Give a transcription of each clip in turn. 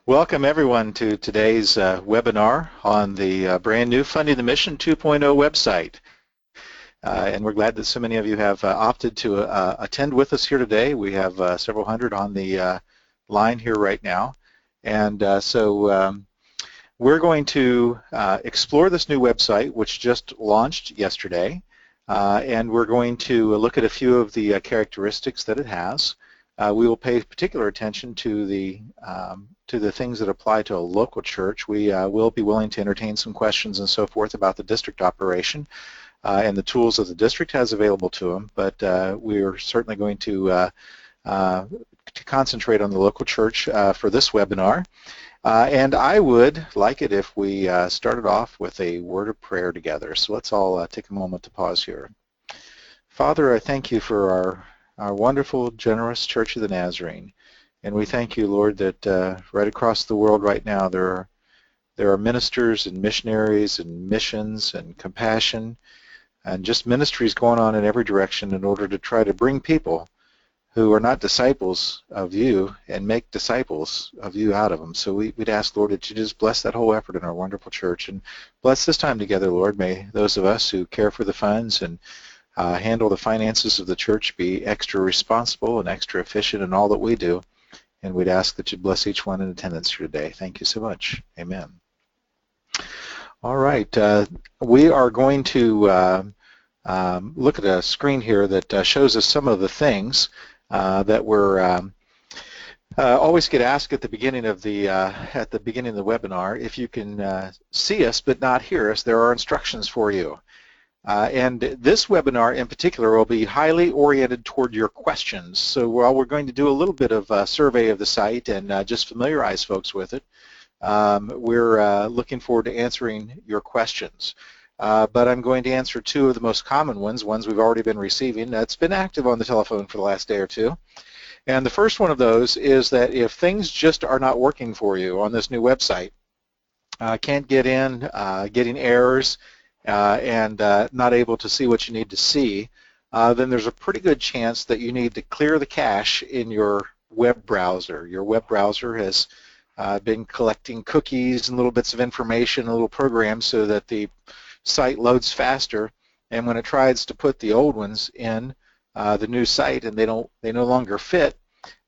Welcome everyone to today's webinar on the brand new Funding the Mission 2.0 website. And we're glad that so many of you have opted to attend with us here today. We have several hundred on the line here right now. And we're going to explore this new website, which just launched yesterday. And we're going to look at a few of the characteristics that it has. We will pay particular attention to the things that apply to a local church. We will be willing to entertain some questions and so forth about the district operation and the tools that the district has available to them, but we are certainly going to concentrate on the local church for this webinar. And I would like it if we started off with a word of prayer together. So let's all take a moment to pause here. Father, I thank you for our wonderful, generous Church of the Nazarene. And we thank you, Lord, that right across the world right now there are ministers and missionaries and missions and compassion and just ministries going on in every direction in order to try to bring people who are not disciples of you and make disciples of you out of them. So we'd ask, Lord, that you just bless that whole effort in our wonderful church and bless this time together, Lord. May those of us who care for the funds and handle the finances of the church be extra responsible and extra efficient in all that we do. And we'd ask that you bless each one in attendance here today. Thank you so much. Amen. All right. We are going to look at a screen here that shows us some of the things that we're always get asked at the beginning of the webinar. If you can see us but not hear us, there are instructions for you. And this webinar in particular will be highly oriented toward your questions. So while we're going to do a little bit of a survey of the site and just familiarize folks with it, we're looking forward to answering your questions. But I'm going to answer two of the most common ones we've already been receiving. That's been active on the telephone for the last day or two. And the first one of those is that if things just are not working for you on this new website, can't get in, getting errors, and not able to see what you need to see, then there's a pretty good chance that you need to clear the cache in your web browser. Your web browser has been collecting cookies and little bits of information, a little program, so that the site loads faster, and when it tries to put the old ones in the new site and they no longer fit,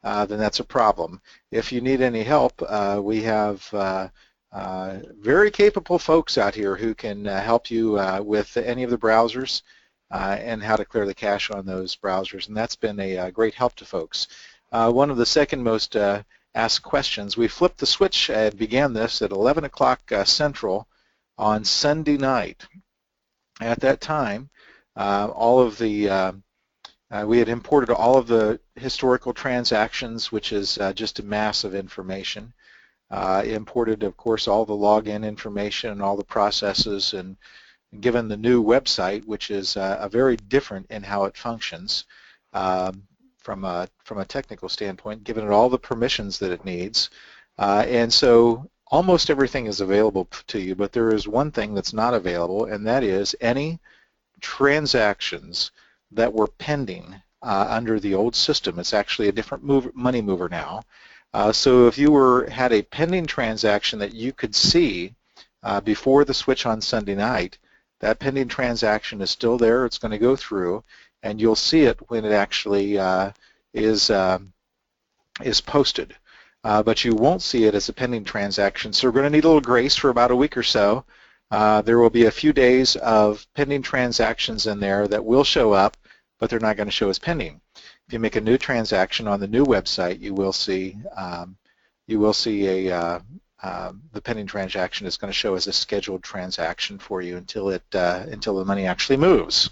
then that's a problem. If you need any help, we have very capable folks out here who can help you with any of the browsers and how to clear the cache on those browsers, and that's been a great help to folks. One of the second most asked questions, we flipped the switch and began this at 11 o'clock Central on Sunday night. At that time, all of the we had imported all of the historical transactions, which is just a mass of information. Imported, of course, all the login information and all the processes, and given the new website, which is a very different in how it functions from a technical standpoint, given it all the permissions that it needs. And so almost everything is available to you, but there is one thing that's not available, and that is any transactions that were pending under the old system. It's actually a different money mover now. So if you had a pending transaction that you could see before the switch on Sunday night, that pending transaction is still there. It's going to go through, and you'll see it when it actually is posted. But you won't see it as a pending transaction. So we're going to need a little grace for about a week or so. There will be a few days of pending transactions in there that will show up, but they're not going to show as pending. If you make a new transaction on the new website, you will see the pending transaction is going to show as a scheduled transaction for you until the money actually moves.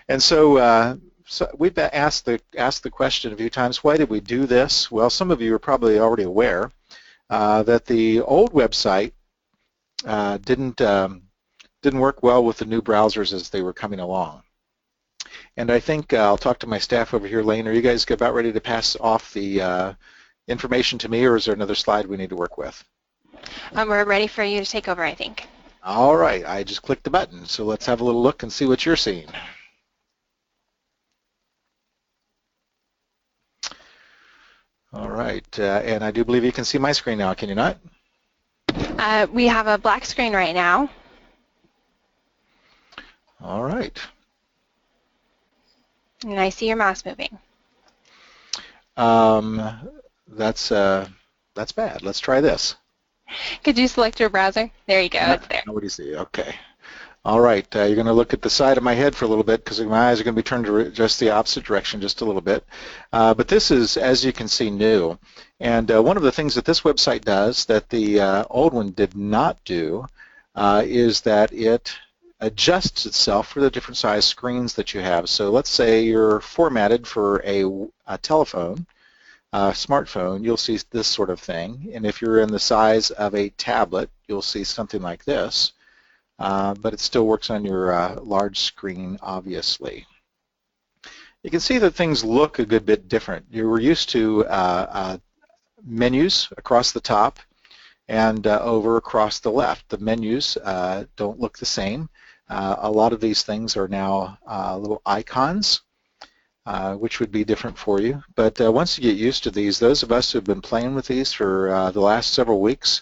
And so we've asked the question a few times, why did we do this? Well, some of you are probably already aware that the old website didn't work well with the new browsers as they were coming along. And I think I'll talk to my staff over here, Lane. Are you guys about ready to pass off the information to me, or is there another slide we need to work with? We're ready for you to take over, I think. All right, I just clicked the button, so let's have a little look and see what you're seeing. All right, and I do believe you can see my screen now, can you not? We have a black screen right now. All right. And I see your mouse moving. That's bad. Let's try this. Could you select your browser? There you go, it's there. What do you see? Okay. All right, you're going to look at the side of my head for a little bit because my eyes are going to be turned to just the opposite direction just a little bit. But this is, as you can see, new. And one of the things that this website does that the old one did not do is that it adjusts itself for the different size screens that you have. So let's say you're formatted for a telephone, smartphone, you'll see this sort of thing. And if you're in the size of a tablet, you'll see something like this. But it still works on your large screen, obviously. You can see that things look a good bit different. You were used to menus across the top and over across the left. The menus don't look the same. A lot of these things are now little icons, which would be different for you. But once you get used to these, those of us who have been playing with these for the last several weeks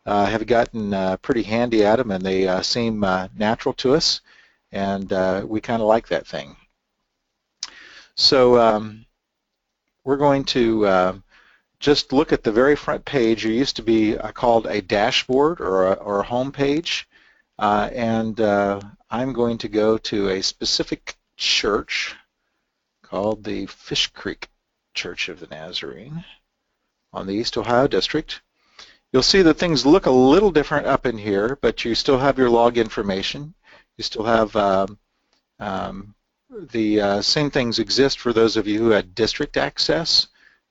have gotten pretty handy at them, and they seem natural to us, and we kind of like that thing. So we're going to just look at the very front page. It used to be called a dashboard or a home page, and I'm going to go to a specific church called the Fish Creek Church of the Nazarene on the East Ohio District. You'll see that things look a little different up in here, but you still have your log information. You still have the same things exist for those of you who had district access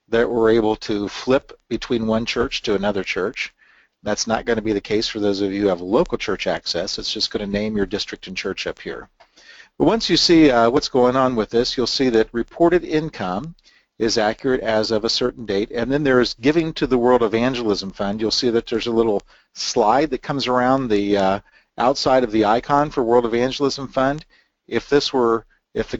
that were able to flip between one church to another church. That's not going to be the case for those of you who have local church access. It's just going to name your district and church up here. But once you see what's going on with this, you'll see that reported income is accurate as of a certain date, and then there's giving to the World Evangelism Fund. You'll see that there's a little slide that comes around the outside of the icon for World Evangelism Fund. If the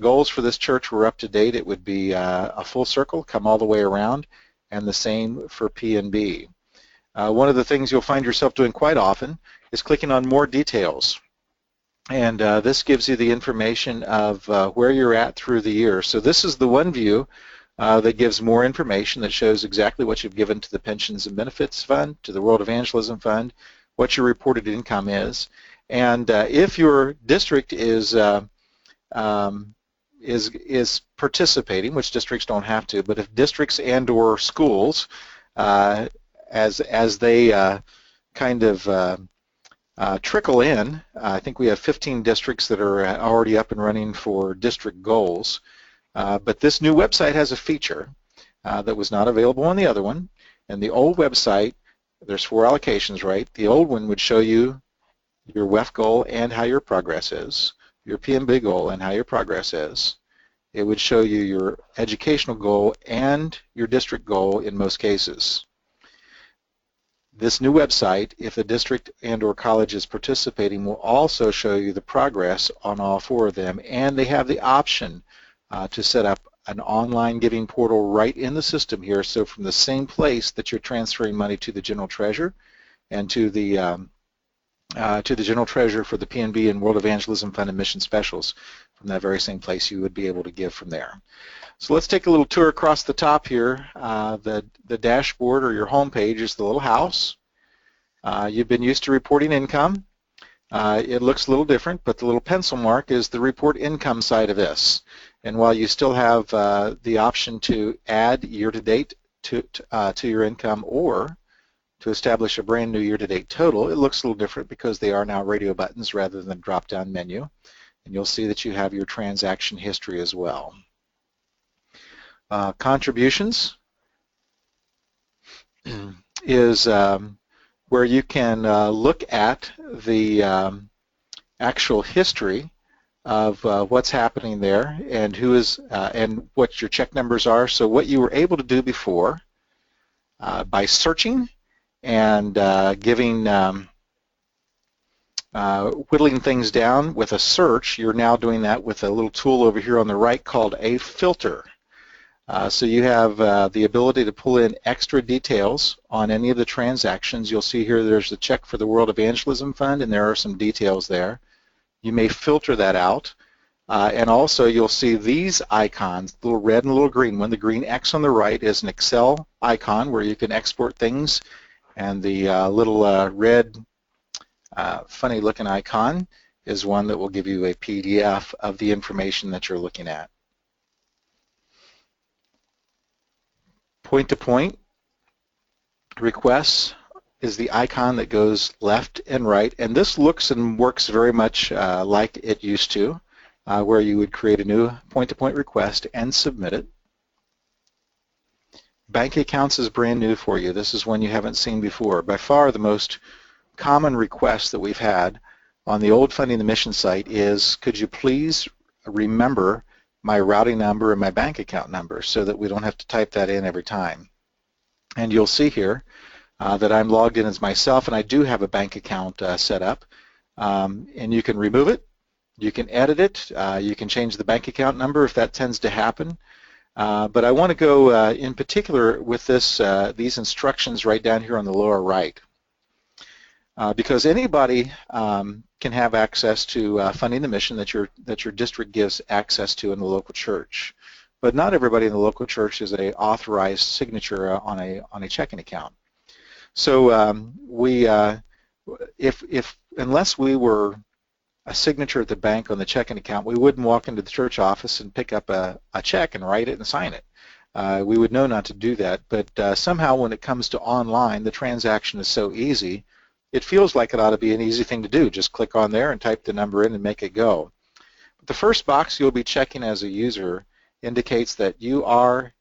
goals for this church were up to date, it would be a full circle, come all the way around, and the same for P&B. One of the things you'll find yourself doing quite often is clicking on more details. And this gives you the information of where you're at through the year. So this is the one view that gives more information, that shows exactly what you've given to the Pensions and Benefits Fund, to the World Evangelism Fund, what your reported income is. And if your district is participating, which districts don't have to, but if districts and or schools, as they kind of trickle in, I think we have 15 districts that are already up and running for district goals. But this new website has a feature that was not available on the other one. And the old website, there's 4 allocations, right? The old one would show you your WEF goal and how your progress is, your P&B goal and how your progress is. It would show you your educational goal and your district goal in most cases. This new website, if a district and or college is participating, will also show you the progress on all 4 of them, and they have the option to set up an online giving portal right in the system here. So from the same place that you're transferring money to the general treasurer and to the general treasurer for the P&B and World Evangelism Fund and Mission Specials, from that very same place you would be able to give from there. So let's take a little tour across the top here. The dashboard or your home page is the little house. You've been used to reporting income. It looks a little different, but the little pencil mark is the report income side of this. And while you still have the option to add year-to-date to your income or to establish a brand new year-to-date total, it looks a little different because they are now radio buttons rather than a drop-down menu. And you'll see that you have your transaction history as well. Contributions is where you can look at the actual history of what's happening there and who is and what your check numbers are. So what you were able to do before by searching and giving whittling things down with a search, you're now doing that with a little tool over here on the right called a filter. So you have the ability to pull in extra details on any of the transactions. You'll see here there's a check for the World Evangelism Fund, and there are some details there. You may filter that out. And also you'll see these icons, the little red and the little green one. The green X on the right is an Excel icon where you can export things, and the little red funny looking icon is one that will give you a PDF of the information that you're looking at. Point-to-point requests is the icon that goes left and right, and this looks and works very much like it used to, where you would create a new point-to-point request and submit it. Bank accounts is brand new for you. This is one you haven't seen before. By far the most common request that we've had on the old Funding the Mission site is, could you please remember my routing number and my bank account number so that we don't have to type that in every time. And you'll see here that I'm logged in as myself, and I do have a bank account set up. And you can remove it, you can edit it, you can change the bank account number if that tends to happen. But I want to go in particular with these instructions right down here on the lower right. Because anybody can have access to funding the mission that your district gives access to in the local church, but not everybody in the local church is an authorized signature on a checking account. So unless we were a signature at the bank on the checking account, we wouldn't walk into the church office and pick up a check and write it and sign it. We would know not to do that, but somehow when it comes to online, the transaction is so easy. It feels like it ought to be an easy thing to do. Just click on there and type the number in and make it go. But the first box you'll be checking as a user indicates that you are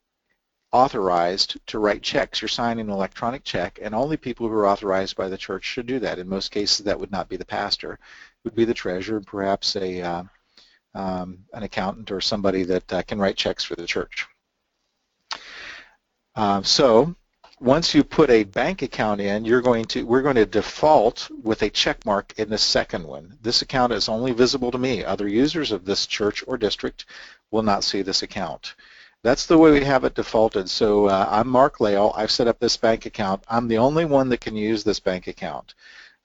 authorized to write checks. You're signing an electronic check, and only people who are authorized by the church should do that. In most cases, that would not be the pastor. It would be the treasurer, and perhaps an accountant or somebody that can write checks for the church. So once you put a bank account in, we're going to default with a check mark in the second one. This account is only visible to me. Other users of this church or district will not see this account. That's the way we have it defaulted. So I'm Mark Lale. I've set up this bank account. I'm the only one that can use this bank account.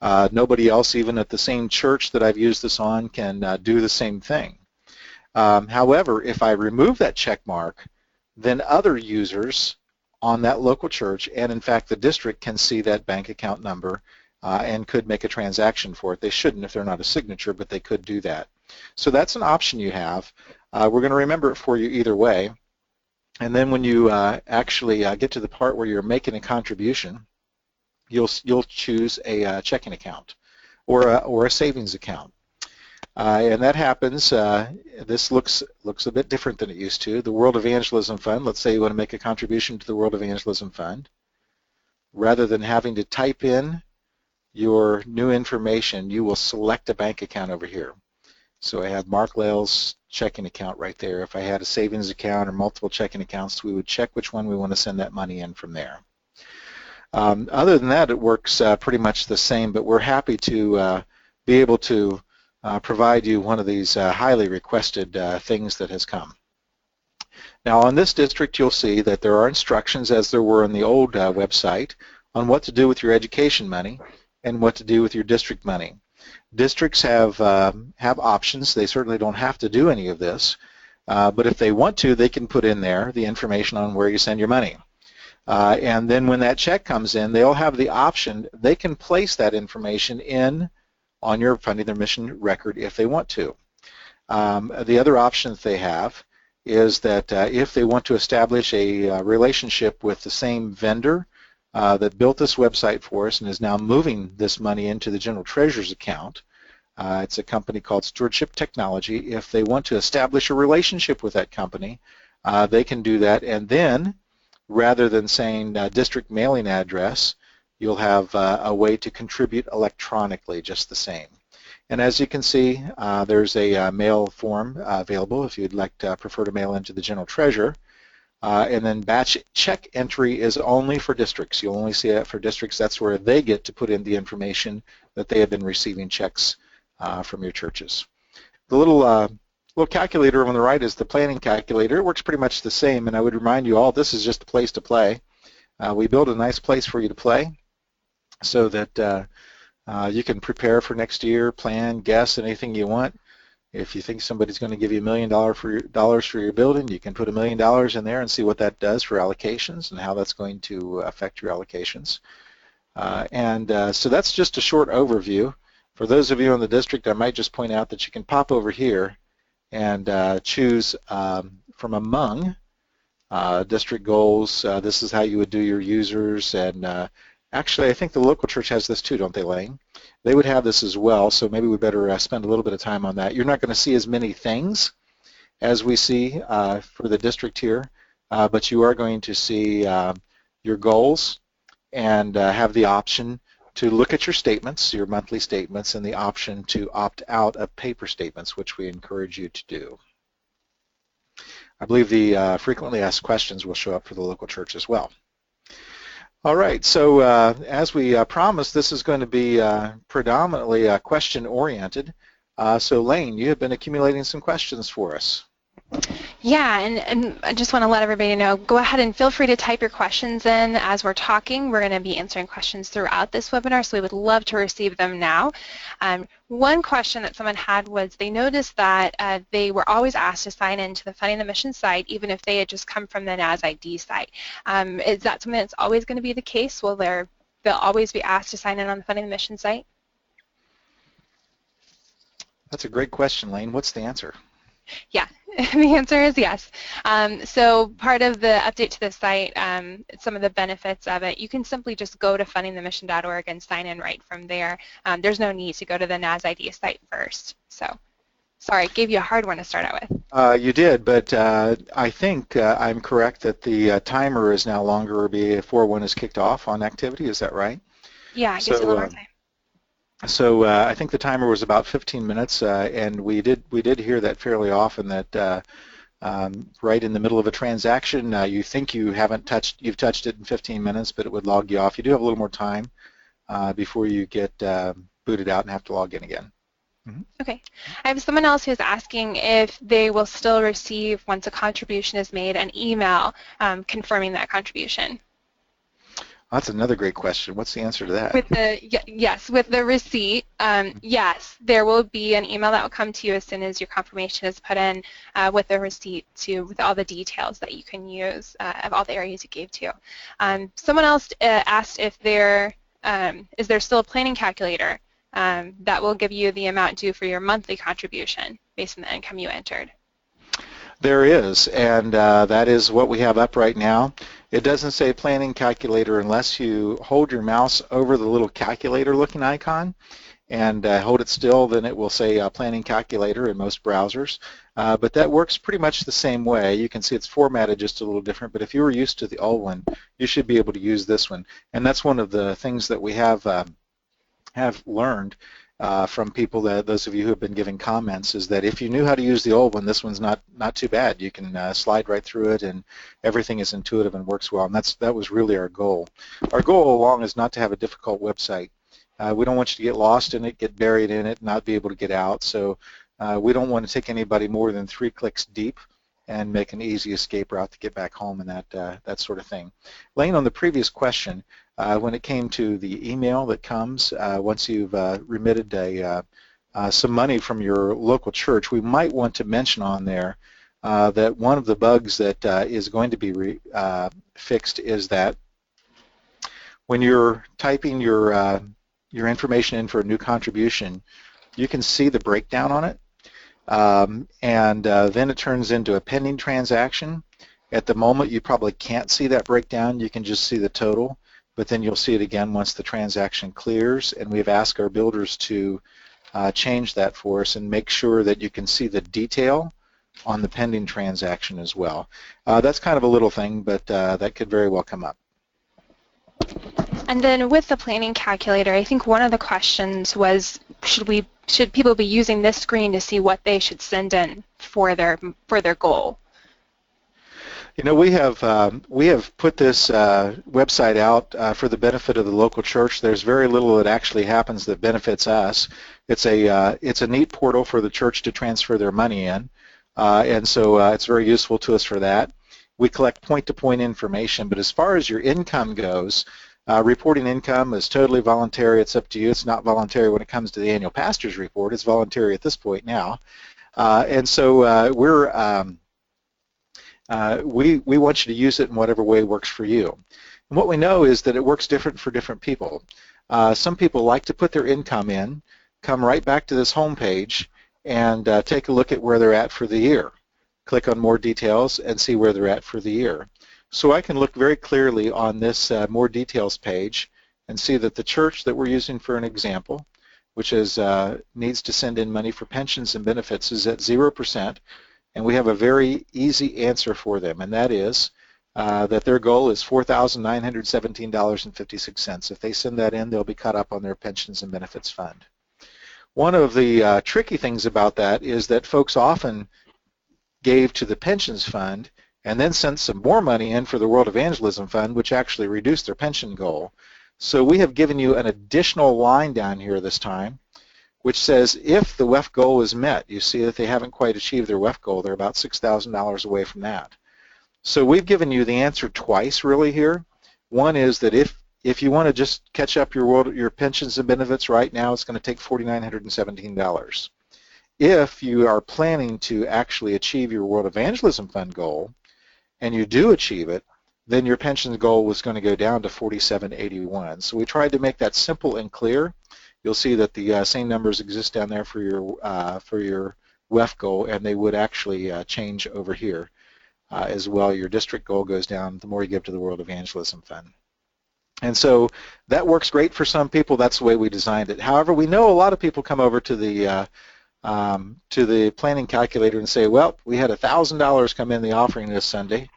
Nobody else, even at the same church that I've used this on, can do the same thing. However, if I remove that check mark, then other users on that local church, and in fact the district, can see that bank account number and could make a transaction for it. They shouldn't if they're not a signature, but they could do that. So that's an option you have. We're going to remember it for you either way. And then when you actually get to the part where you're making a contribution, you'll choose a checking account or a savings account. And that happens, this looks a bit different than it used to. The World Evangelism Fund, let's say you want to make a contribution to the World Evangelism Fund. Rather than having to type in your new information, you will select a bank account over here. So I have Mark Lale's checking account right there. If I had a savings account or multiple checking accounts, we would check which one we want to send that money in from there. Other than that, it works pretty much the same, but we're happy to be able to provide you one of these highly requested things that has come. Now on this district, you'll see that there are instructions, as there were on the old website, on what to do with your education money and what to do with your district money. Districts have options. They certainly don't have to do any of this, but if they want to, they can put in there the information on where you send your money. And then when that check comes in, they'll have the option. They can place that information in on your Funding Their Mission record if they want to. The other option that they have is that if they want to establish a relationship with the same vendor that built this website for us and is now moving this money into the General Treasurer's account, it's a company called Stewardship Technology. If they want to establish a relationship with that company, they can do that, and then rather than saying district mailing address, you'll have a way to contribute electronically just the same. And as you can see, there's a mail form available if you'd like to prefer to mail into the General Treasurer. And then batch check entry is only for districts. You'll only see that for districts. That's where they get to put in the information that they have been receiving checks from your churches. The little little calculator on the right is the planning calculator. It works pretty much the same, and I would remind you all this is just a place to play. We build a nice place for you to play so that you can prepare for next year, plan, guess anything you want. If you think somebody's going to give you $1 million for your building, you can put $1 million in there and see what that does for allocations and how that's going to affect your allocations. So that's just a short overview. For those of you in the district, I might just point out that you can pop over here and choose from among district goals. This is how you would do your users, and actually I think the local church has this too, don't they, Lane? They would have this as well, so maybe we better spend a little bit of time on that. You're not going to see as many things as we see for the district here, but you are going to see your goals and have the option to look at your statements, your monthly statements, and the option to opt out of paper statements, which we encourage you to do. I believe the frequently asked questions will show up for the local church as well. All right, so as we promised, this is going to be predominantly question-oriented. So Lane, you have been accumulating some questions for us. Yeah, and I just want to let everybody know, go ahead and feel free to type your questions in as we're talking. We're going to be answering questions throughout this webinar, so we would love to receive them now. One question that someone had was they noticed that they were always asked to sign into the Funding the Mission site, even if they had just come from the NASID site. Is that something that's always going to be the case? Will they'll always be asked to sign in on the Funding the Mission site? That's a great question, Lane. What's the answer? Yeah, the answer is yes. So part of the update to the site, some of the benefits of it, you can simply just go to fundingthemission.org and sign in right from there. There's no need to go to the NASID site first. So, sorry, I gave you a hard one to start out with. You did, but I think I'm correct that the timer is now longer before one is kicked off on activity. Is that right? Yeah, it gives you a little more time. So I think the timer was about 15 minutes, and we did hear that fairly often that right in the middle of a transaction, you think you've touched it in 15 minutes, but it would log you off. You do have a little more time before you get booted out and have to log in again. Mm-hmm. Okay. I have someone else who's asking if they will still receive, once a contribution is made, an email confirming that contribution. That's another great question. What's the answer to that? Yes, with the receipt, yes, there will be an email that will come to you as soon as your confirmation is put in with the receipt with all the details that you can use of all the areas you gave to. Someone else asked if is there still a planning calculator that will give you the amount due for your monthly contribution based on the income you entered. There is, and that is what we have up right now. It doesn't say planning calculator unless you hold your mouse over the little calculator looking icon and hold it still, then it will say planning calculator in most browsers. But that works pretty much the same way. You can see it's formatted just a little different, but if you were used to the old one, you should be able to use this one. And that's one of the things that we have learned from people, those of you who have been giving comments, is that if you knew how to use the old one, this one's not too bad. You can slide right through it, and everything is intuitive and works well. And that was really our goal. Our goal all along is not to have a difficult website. We don't want you to get lost in it, get buried in it, not be able to get out. So we don't want to take anybody more than 3 clicks deep and make an easy escape route to get back home and that sort of thing. Lane, on the previous question, when it came to the email that comes once you've remitted some money from your local church, we might want to mention on there that one of the bugs that is going to be fixed is that when you're typing your information in for a new contribution, you can see the breakdown on it, and then it turns into a pending transaction. At the moment, you probably can't see that breakdown. You can just see the total, but then you'll see it again once the transaction clears, and we've asked our builders to change that for us and make sure that you can see the detail on the pending transaction as well. That's kind of a little thing, but that could very well come up. And then with the planning calculator, I think one of the questions was, should people be using this screen to see what they should send in for their goal? You know, we have put this website out for the benefit of the local church. There's very little that actually happens that benefits us. It's a neat portal for the church to transfer their money in. and so it's very useful to us for that. We collect point-to-point information, but as far as your income goes, reporting income is totally voluntary. It's up to you. It's not voluntary when it comes to the annual pastor's report. It's voluntary at this point now. And so we want you to use it in whatever way works for you. And what we know is that it works different for different people. Some people like to put their income in, come right back to this home page, and take a look at where they're at for the year. Click on more details and see where they're at for the year. So I can look very clearly on this more details page and see that the church that we're using for an example, which is needs to send in money for pensions and benefits, is at 0%, and we have a very easy answer for them, and that is that their goal is $4,917.56. If they send that in, they'll be caught up on their pensions and benefits fund. One of the tricky things about that is that folks often gave to the pensions fund and then sent some more money in for the World Evangelism Fund, which actually reduced their pension goal. So we have given you an additional line down here this time, which says if the WEF goal is met, you see that they haven't quite achieved their WEF goal. They're about $6,000 away from that. So we've given you the answer twice really here. One is that if you want to just catch up your pensions and benefits right now, it's going to take $4,917. If you are planning to actually achieve your World Evangelism Fund goal, and you do achieve it, then your pension goal was going to go down to $4,781. So we tried to make that simple and clear. You'll see that the same numbers exist down there for your WEF goal, and they would actually change over here as well. Your district goal goes down the more you give to the World Evangelism Fund. And so that works great for some people. That's the way we designed it. However, we know a lot of people come over to the planning calculator and say, well, we had $1,000 come in the offering this Sunday.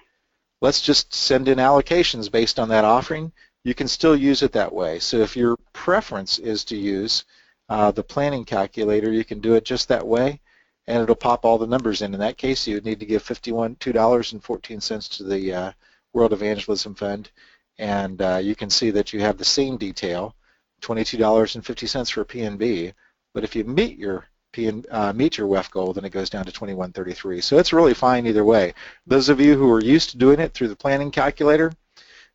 Let's just send in allocations based on that offering. You can still use it that way. So if your preference is to use the planning calculator, you can do it just that way, and it'll pop all the numbers in. In that case, you would need to give $2.14 to the World Evangelism Fund, and you can see that you have the same detail, $22.50 for P&B, but if you meet your WEF goal, then it goes down to $21.33. So it's really fine either way. Those of you who are used to doing it through the planning calculator,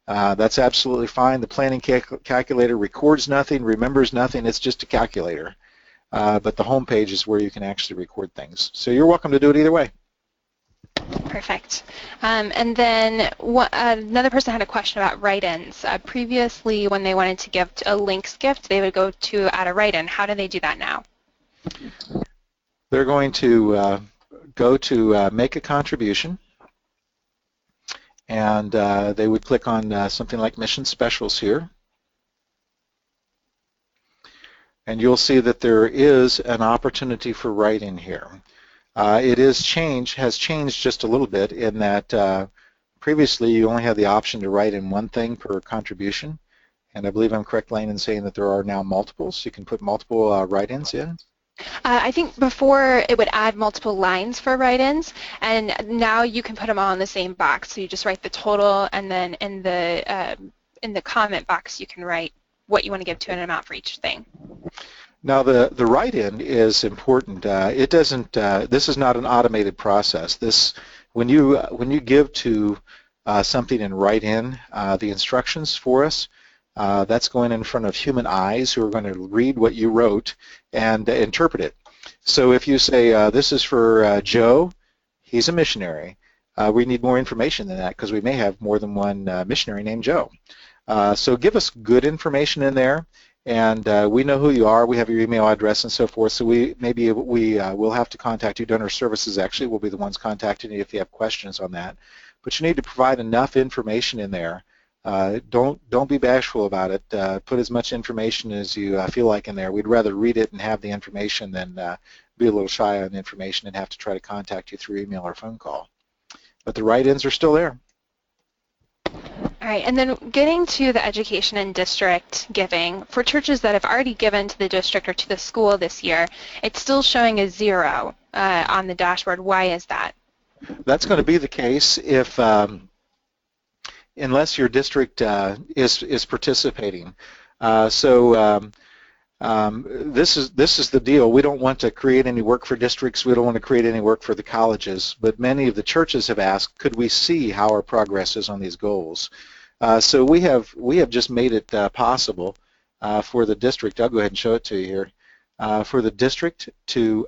that's absolutely fine. The planning calculator records nothing, remembers nothing. It's just a calculator. But the home page is where you can actually record things. So you're welcome to do it either way. Perfect. And then another person had a question about write-ins. Previously, when they wanted to give a links gift, they would go to add a write-in. How do they do that now? They're going to go to make a contribution, and they would click on something like Mission Specials here. And you'll see that there is an opportunity for write-in here. It has changed just a little bit in that previously you only had the option to write in one thing per contribution, and I believe I'm correct, Lane, in saying that there are now multiples. You can put multiple write-ins in. I think before it would add multiple lines for write-ins, and now you can put them all in the same box. So you just write the total, and then in the comment box you can write what you want to give to an amount for each thing. Now the write-in is important. It doesn't. This is not an automated process. When you give to something and write in the instructions for us, that's going in front of human eyes who are going to read what you wrote and interpret it. So if you say this is for Joe, he's a missionary. We need more information than that because we may have more than one missionary named Joe. So give us good information in there, and we know who you are. We have your email address and so forth. So we will have to contact you. Donor Services actually will be the ones contacting you if you have questions on that. But you need to provide enough information in there. Don't be bashful about it. Put as much information as you feel like in there. We'd rather read it and have the information than be a little shy on information and have to try to contact you through email or phone call. But the write-ins are still there. All right, and then getting to the education and district giving, for churches that have already given to the district or to the school this year, it's still showing a 0 on the dashboard. Why is that? That's going to be the case if unless your district is participating. This is the deal. We don't want to create any work for districts. We don't want to create any work for the colleges. But many of the churches have asked, could we see how our progress is on these goals? So we have just made it possible for the district. I'll go ahead and show it to you here. For the district to,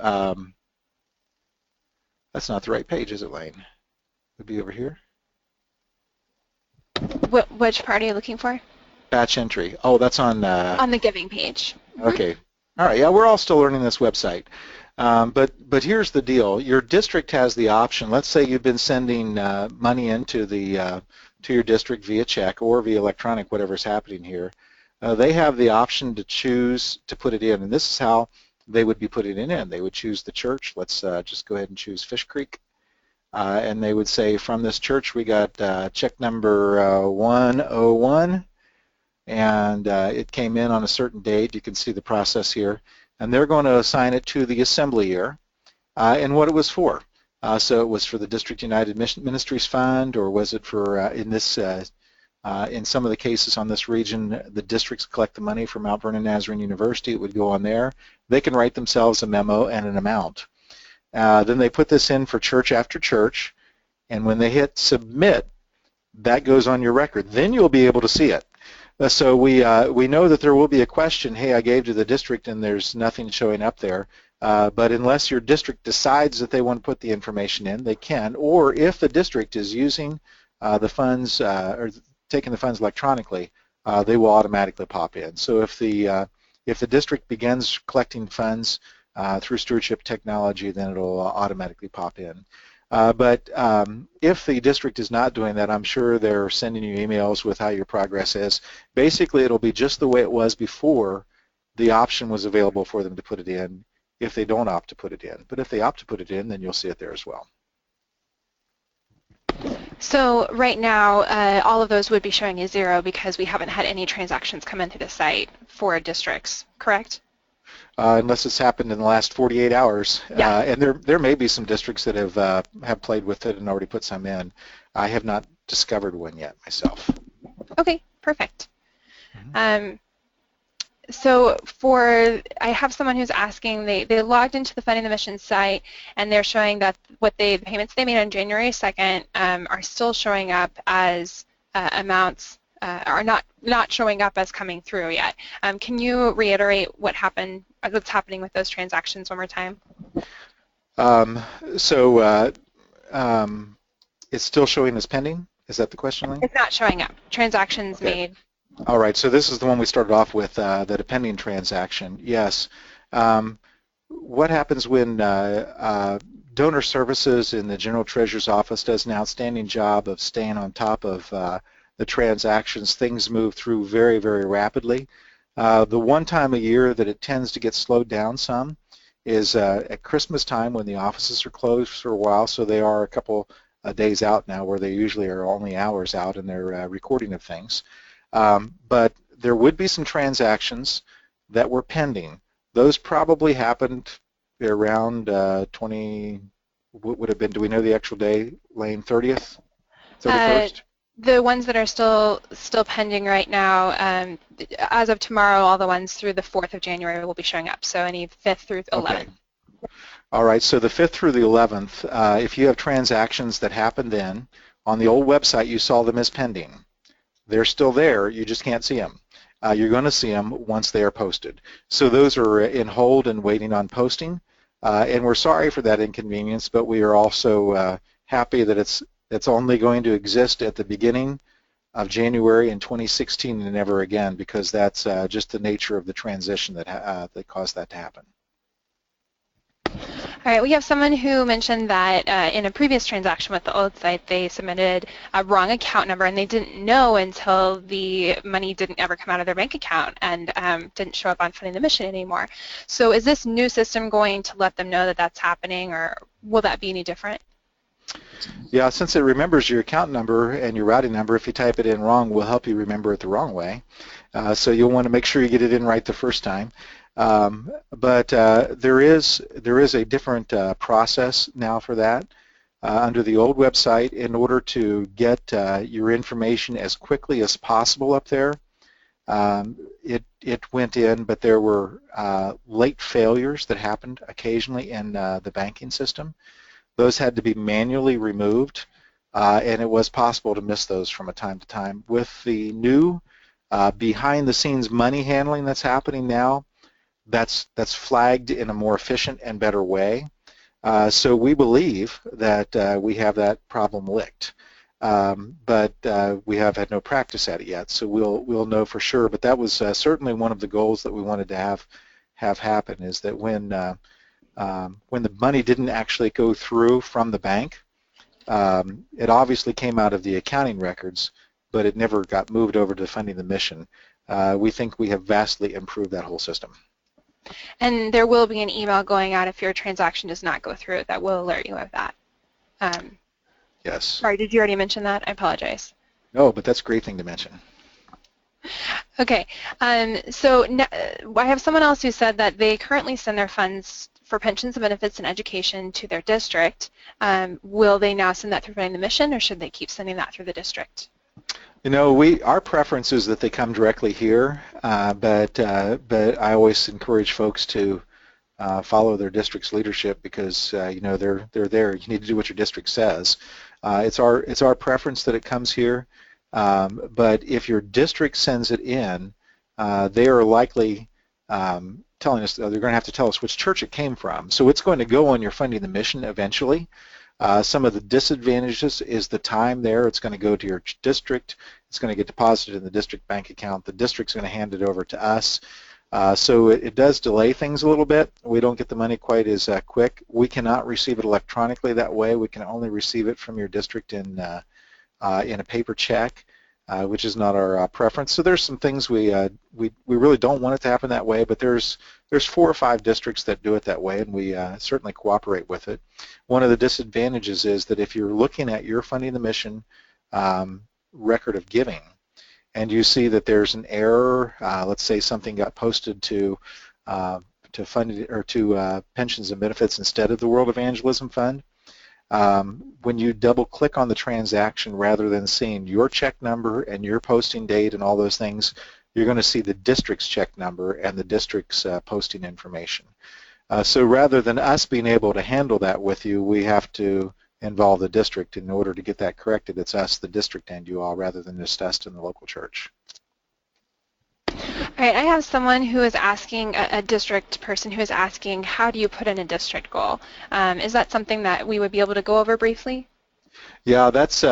that's not the right page, is it, Lane? It would be over here. Which part are you looking for? Batch entry. Oh, that's on the giving page. Okay. All right. Yeah, we're all still learning this website. But here's the deal. Your district has the option. Let's say you've been sending money into the to your district via check or via electronic, whatever's happening here. They have the option to choose to put it in, and this is how they would be putting it in. They would choose the church. Let's just go ahead and choose Fish Creek. And they would say, from this church, we got check number 101. And it came in on a certain date. You can see the process here. And they're going to assign it to the assembly year and what it was for. So it was for the District United Ministries Fund, or was it for, in some of the cases on this region, the districts collect the money from Mount Vernon Nazarene University. It would go on there. They can write themselves a memo and an amount. Then they put this in for church after church, and when they hit submit, that goes on your record. Then you'll be able to see it. So we know that there will be a question, hey, I gave to the district and there's nothing showing up there. But unless your district decides that they want to put the information in, they can. Or if the district is using the funds or taking the funds electronically, they will automatically pop in. So if the district begins collecting funds through stewardship technology, then it'll automatically pop in. But if the district is not doing that, I'm sure they're sending you emails with how your progress is. Basically, it'll be just the way it was before the option was available for them to put it in if they don't opt to put it in. But if they opt to put it in, then you'll see it there as well. So right now, all of those would be showing a 0 because we haven't had any transactions come in through the site for districts, correct? Unless it's happened in the last 48 hours. Yeah. And there may be some districts that have played with it and already put some in. I have not discovered one yet myself. Okay, perfect. So I have someone who's asking, they logged into the Funding the Mission site and they're showing that the payments they made on January 2nd are still showing up as amounts are not showing up as coming through yet. Can you reiterate what's happening with those transactions one more time? It's still showing as pending? Is that the question, Lane? It's not showing up. Transactions made. All right, so this is the one we started off with, the pending transaction. Yes. What happens when donor services in the General Treasurer's Office does an outstanding job of staying on top of the transactions? Things move through very, very rapidly. The one time a year that it tends to get slowed down some is at Christmas time when the offices are closed for a while, so they are a couple days out now where they usually are only hours out in their recording of things. But there would be some transactions that were pending. Those probably happened around 20, what would have been, do we know the actual day, Lane, 30th, 31st? The ones that are still pending right now, as of tomorrow, all the ones through the 4th of January will be showing up, so any 5th through 11th. Okay. All right, so the 5th through the 11th, if you have transactions that happened then, on the old website you saw them as pending. They're still there, you just can't see them. You're going to see them once they are posted. So those are in hold and waiting on posting, and we're sorry for that inconvenience, but we are also happy that it's only going to exist at the beginning of January in 2016 and never again, because that's just the nature of the transition that caused that to happen. All right, we have someone who mentioned that in a previous transaction with the old site, they submitted a wrong account number and they didn't know until the money didn't ever come out of their bank account and didn't show up on Funding the Mission anymore. So is this new system going to let them know that that's happening, or will that be any different? Yeah, since it remembers your account number and your routing number, if you type it in wrong, we'll help you remember it the wrong way. So you'll want to make sure you get it in right the first time. But there is a different process now for that. Under the old website, in order to get your information as quickly as possible up there, it went in, but there were late failures that happened occasionally in the banking system. Those had to be manually removed, and it was possible to miss those from time to time. With the new behind-the-scenes money handling that's happening now, that's flagged in a more efficient and better way. So we believe that we have that problem licked. But we have had no practice at it yet, so we'll know for sure. But that was certainly one of the goals that we wanted to have happen, is that when the money didn't actually go through from the bank, it obviously came out of the accounting records, but it never got moved over to Funding the Mission. We think we have vastly improved that whole system. And there will be an email going out if your transaction does not go through that will alert you of that. Yes. Sorry, did you already mention that? I apologize. No, but that's a great thing to mention. Okay, so I have someone else who said that they currently send their funds for pensions and benefits and education to their district. Will they now send that through Funding the Mission, or should they keep sending that through the district? You know, our preference is that they come directly here, but I always encourage folks to follow their district's leadership, because you know, they're there. You need to do what your district says. It's our preference that it comes here, but if your district sends it in, they are likely telling us, they're going to have to tell us which church it came from. So it's going to go on your Funding the Mission eventually. Some of the disadvantages is the time there. It's going to go to your district. It's going to get deposited in the district bank account. The district's going to hand it over to us. So it does delay things a little bit. We don't get the money quite as quick. We cannot receive it electronically that way. We can only receive it from your district in a paper check, which is not our preference. So there's some things we really don't want it to happen that way, but there's 4 or 5 districts that do it that way, and we certainly cooperate with it. One of the disadvantages is that if you're looking at your Funding the Mission record of giving, and you see that there's an error, let's say something got posted to funding or to pensions and benefits instead of the World Evangelism Fund, when you double click on the transaction, rather than seeing your check number and your posting date and all those things, you're going to see the district's check number and the district's posting information. So rather than us being able to handle that with you, we have to involve the district. In order to get that corrected, it's us, the district, and you all, rather than just us in the local church. All right, I have someone who is asking, a district person who is asking, how do you put in a district goal? Is that something that we would be able to go over briefly? Yeah, that's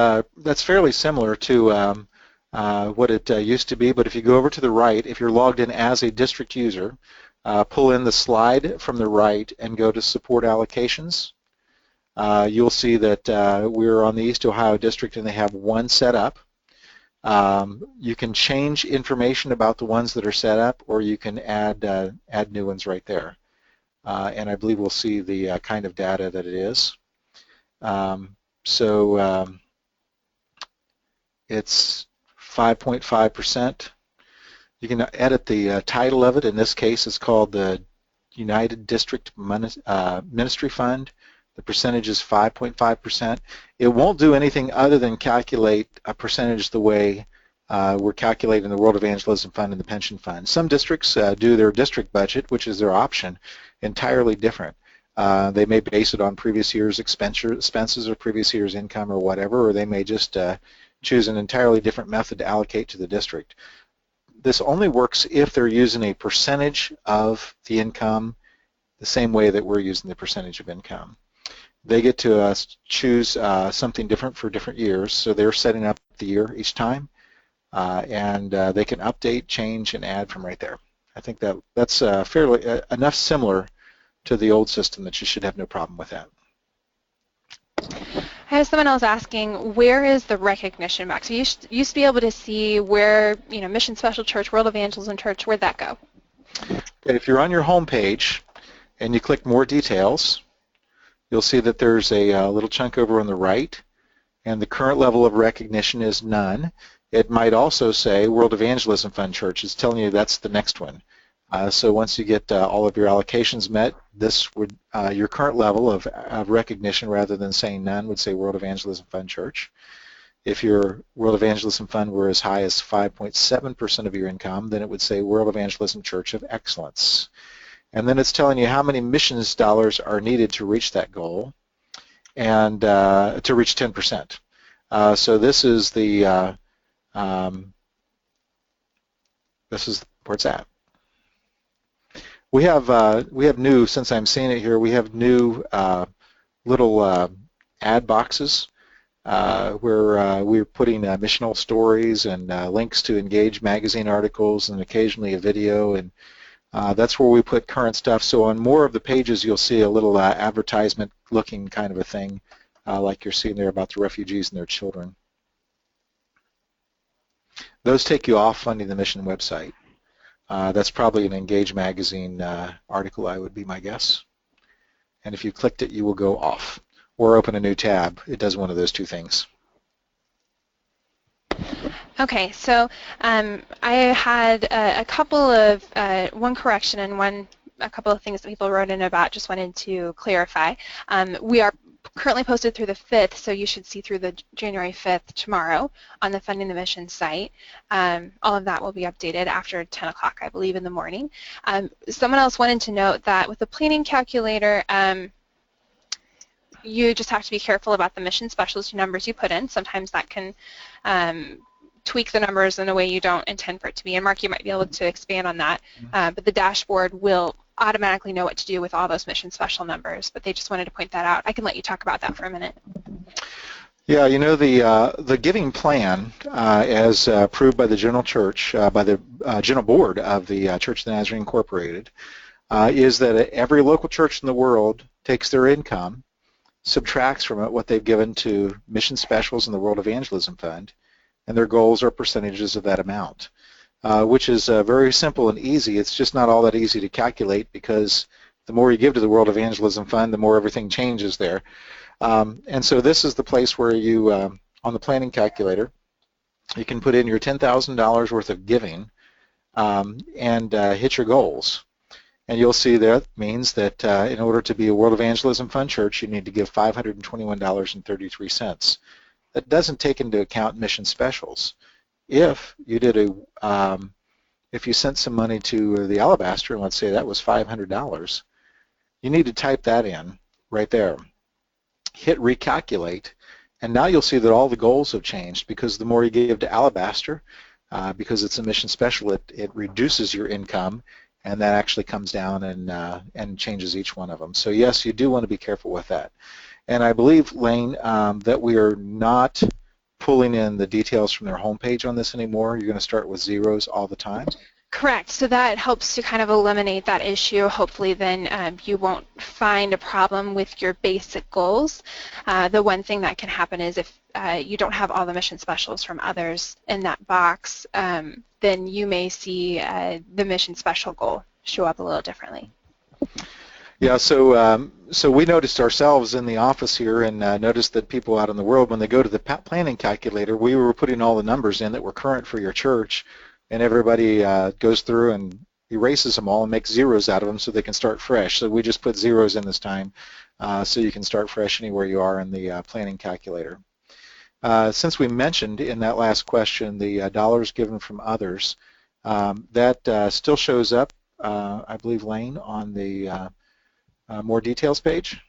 fairly similar to what it used to be, but if you go over to the right, if you're logged in as a district user, pull in the slide from the right and go to support allocations. You'll see that we're on the East Ohio District and they have one set up. You can change information about the ones that are set up, or you can add new ones right there. And I believe we'll see the kind of data that it is. It's 5.5%. You can edit the title of it. In this case, it's called the United District Ministry Fund. The percentage is 5.5%. It won't do anything other than calculate a percentage the way we're calculating the World Evangelism Fund and the Pension Fund. Some districts do their district budget, which is their option, entirely different. They may base it on previous year's expenses or previous year's income or whatever, or they may just choose an entirely different method to allocate to the district. This only works if they're using a percentage of the income the same way that we're using the percentage of income. They get to choose something different for different years, so they're setting up the year each time, and they can update, change, and add from right there. I think that's fairly enough similar to the old system that you should have no problem with that. I have someone else asking, where is the recognition box? So you used to be able to see where, Mission Special Church, World Evangelism Church, where'd that go? Okay, if you're on your home page and you click More Details, you'll see that there's a little chunk over on the right, and the current level of recognition is none. It might also say World Evangelism Fund Church. It's telling you that's the next one. So once you get all of your allocations met, this would your current level of recognition, rather than saying none, would say World Evangelism Fund Church. If your World Evangelism Fund were as high as 5.7% of your income, then it would say World Evangelism Church of Excellence. And then it's telling you how many missions dollars are needed to reach that goal, and to reach 10%. So this is the this is where it's at. We have new, since I'm seeing it here, we have new little ad boxes where we're putting missional stories and links to Engage magazine articles and occasionally a video, and that's where we put current stuff. So on more of the pages you'll see a little advertisement looking kind of a thing like you're seeing there about the refugees and their children. Those take you off Funding the Mission website. That's probably an Engage magazine article, I would be my guess. And if you clicked it, you will go off. Or open a new tab. It does one of those two things. Okay, so I had a couple of, one correction and a couple of things that people wrote in about, just wanted to clarify. We are currently posted through the 5th, so you should see through the January 5th tomorrow on the Funding the Mission site. All of that will be updated after 10 o'clock, I believe, in the morning. Someone else wanted to note that with the planning calculator, you just have to be careful about the mission specialty numbers you put in. Sometimes that can tweak the numbers in a way you don't intend for it to be. And Mark, you might be able to expand on that. But the dashboard will automatically know what to do with all those mission special numbers. But they just wanted to point that out. I can let you talk about that for a minute. Yeah, you know, the giving plan, as approved by the General Church, by the General Board of the Church of the Nazarene Incorporated, is that every local church in the world takes their income, subtracts from it what they've given to mission specials in the World Evangelism Fund, and their goals are percentages of that amount, which is very simple and easy. It's just not all that easy to calculate, because the more you give to the World Evangelism Fund, the more everything changes there. And so this is the place where you, on the planning calculator, you can put in your $10,000 worth of giving and hit your goals. And you'll see that means that in order to be a World Evangelism Fund church, you need to give $521.33. That doesn't take into account mission specials. If you did if you sent some money to the Alabaster, and let's say that was $500, you need to type that in right there. Hit recalculate, and now you'll see that all the goals have changed, because the more you give to Alabaster, because it's a mission special, it reduces your income, and that actually comes down and changes each one of them. So yes, you do want to be careful with that. And I believe, Lane, that we are not pulling in the details from their homepage on this anymore. You're going to start with zeros all the time. Correct. So that helps to kind of eliminate that issue. Hopefully then you won't find a problem with your basic goals. The one thing that can happen is if you don't have all the mission specials from others in that box, then you may see the mission special goal show up a little differently. Yeah, so we noticed ourselves in the office here, and noticed that people out in the world, when they go to the planning calculator, we were putting all the numbers in that were current for your church, and everybody goes through and erases them all and makes zeros out of them so they can start fresh. So we just put zeros in this time so you can start fresh anywhere you are in the planning calculator. Since we mentioned in that last question the dollars given from others, that still shows up, I believe, Lane, on the more details page.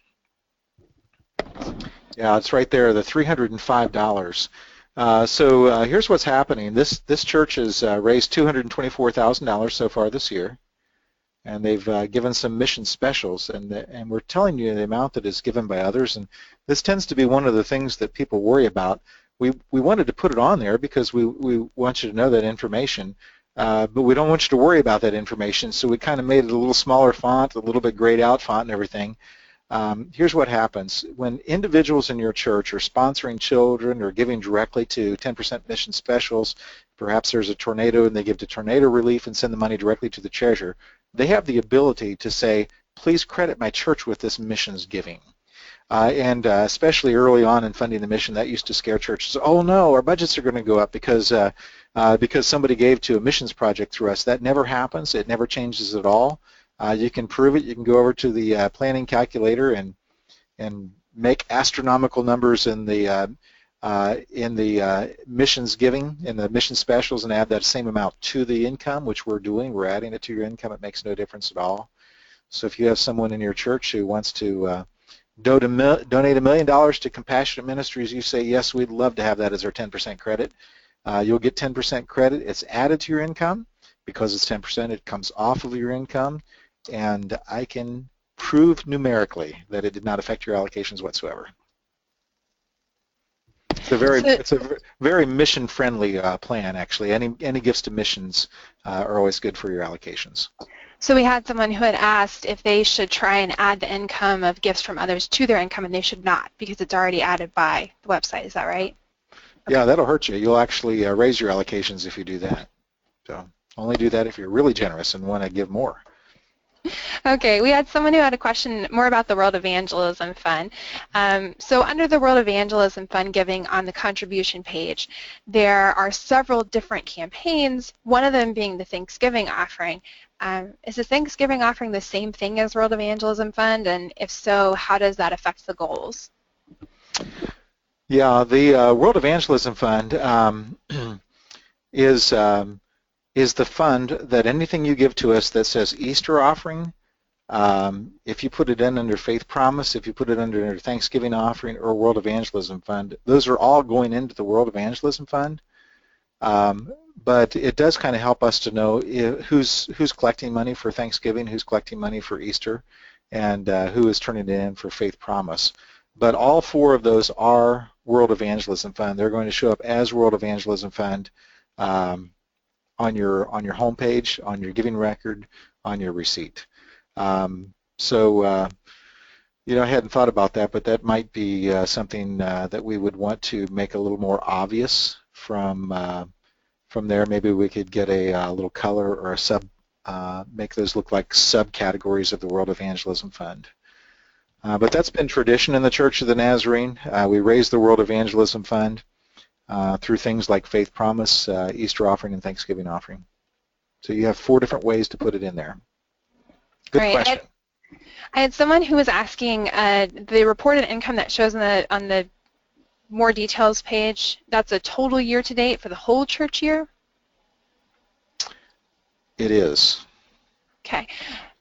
Yeah, it's right there, the $305. So here's what's happening. This church has raised $224,000 so far this year, and they've given some mission specials, and we're telling you the amount that is given by others, and this tends to be one of the things that people worry about. We wanted to put it on there because we want you to know that information, but we don't want you to worry about that information, so we kind of made it a little smaller font, a little bit grayed out font and everything. Here's what happens. When individuals in your church are sponsoring children or giving directly to 10% mission specials, perhaps there's a tornado and they give to tornado relief and send the money directly to the treasurer, they have the ability to say, please credit my church with this missions giving. And especially early on in Funding the Mission, that used to scare churches. Oh no, our budgets are going to go up because somebody gave to a missions project through us. That never happens. It never changes at all. You can prove it. You can go over to the planning calculator and make astronomical numbers in the in the missions giving, in the mission specials, and add that same amount to the income, which we're doing. We're adding it to your income. It makes no difference at all. So if you have someone in your church who wants to donate $1 million to Compassionate Ministries, you say, yes, we'd love to have that as our 10% credit. You'll get 10% credit. It's added to your income. Because it's 10%, it comes off of your income, and I can prove numerically that it did not affect your allocations whatsoever. It's a very mission-friendly plan, actually. Any gifts to missions are always good for your allocations. So we had someone who had asked if they should try and add the income of gifts from others to their income, and they should not because it's already added by the website. Is that right? Okay. Yeah, that'll hurt you. You'll actually raise your allocations if you do that. So only do that if you're really generous and want to give more. Okay, we had someone who had a question more about the World Evangelism Fund. So under the World Evangelism Fund giving on the contribution page, there are several different campaigns, one of them being the Thanksgiving offering. Is the Thanksgiving offering the same thing as World Evangelism Fund? And if so, how does that affect the goals? Yeah, the World Evangelism Fund is the fund that anything you give to us that says Easter offering, if you put it in under Faith Promise, if you put it under Thanksgiving offering or World Evangelism Fund, those are all going into the World Evangelism Fund. But it does kind of help us to know who's collecting money for Thanksgiving, who's collecting money for Easter, and who is turning it in for Faith Promise. But all four of those are World Evangelism Fund. They're going to show up as World Evangelism Fund on your home page, on your giving record, on your receipt. You know, I hadn't thought about that, but that might be something that we would want to make a little more obvious from there. Maybe we could get a little color or a sub, make those look like subcategories of the World Evangelism Fund. But that's been tradition in the Church of the Nazarene. We raise the World Evangelism Fund through things like Faith Promise, Easter offering, and Thanksgiving offering. So you have 4 different ways to put it in there. Good question. I had someone who was asking the reported income that shows on the more details page, that's a total year to date for the whole church year? It is. Okay.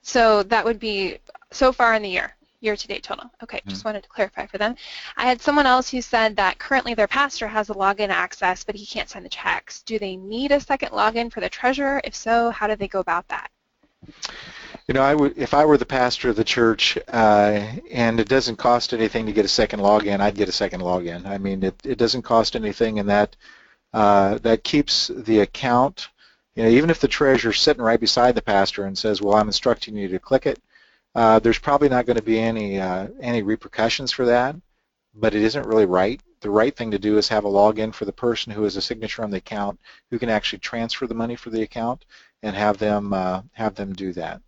So that would be so far in the year to date total. Okay, just wanted to clarify for them. I had someone else who said that currently their pastor has a login access, but he can't sign the checks. Do they need a second login for the treasurer? If so, how do they go about that? You know, if I were the pastor of the church and it doesn't cost anything to get a second login, I'd get a second login. I mean, it doesn't cost anything, and that keeps the account. You know, even if the treasurer's sitting right beside the pastor and says, "Well, I'm instructing you to click it," there's probably not going to be any repercussions for that. But it isn't really right. The right thing to do is have a login for the person who has a signature on the account, who can actually transfer the money for the account, and have them do that.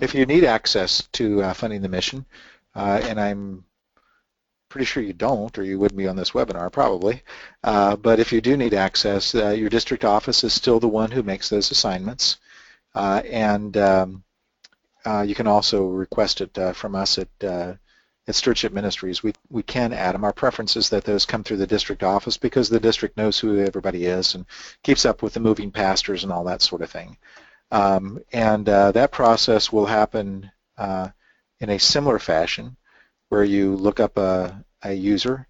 If you need access to Funding the Mission, and I'm pretty sure you don't, or you wouldn't be on this webinar probably, but if you do need access, your district office is still the one who makes those assignments, and you can also request it from us at Stewardship Ministries. We can add them. Our preference is that those come through the district office because the district knows who everybody is and keeps up with the moving pastors and all that sort of thing. That process will happen in a similar fashion, where you look up a user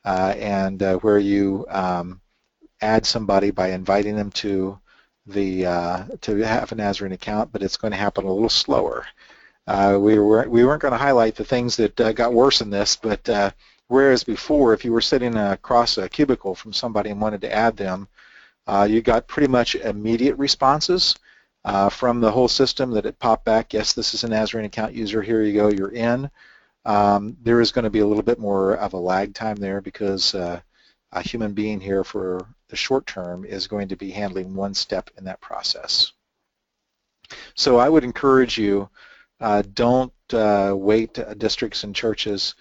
and where you add somebody by inviting them to have a Nazarene account, but it's going to happen a little slower. We weren't going to highlight the things that got worse in this, but whereas before, if you were sitting across a cubicle from somebody and wanted to add them, you got pretty much immediate responses from the whole system that it popped back, yes, this is a Nazarene account user, here you go, you're in. There is going to be a little bit more of a lag time there because a human being here for the short term is going to be handling one step in that process. So I would encourage you, don't wait districts and churches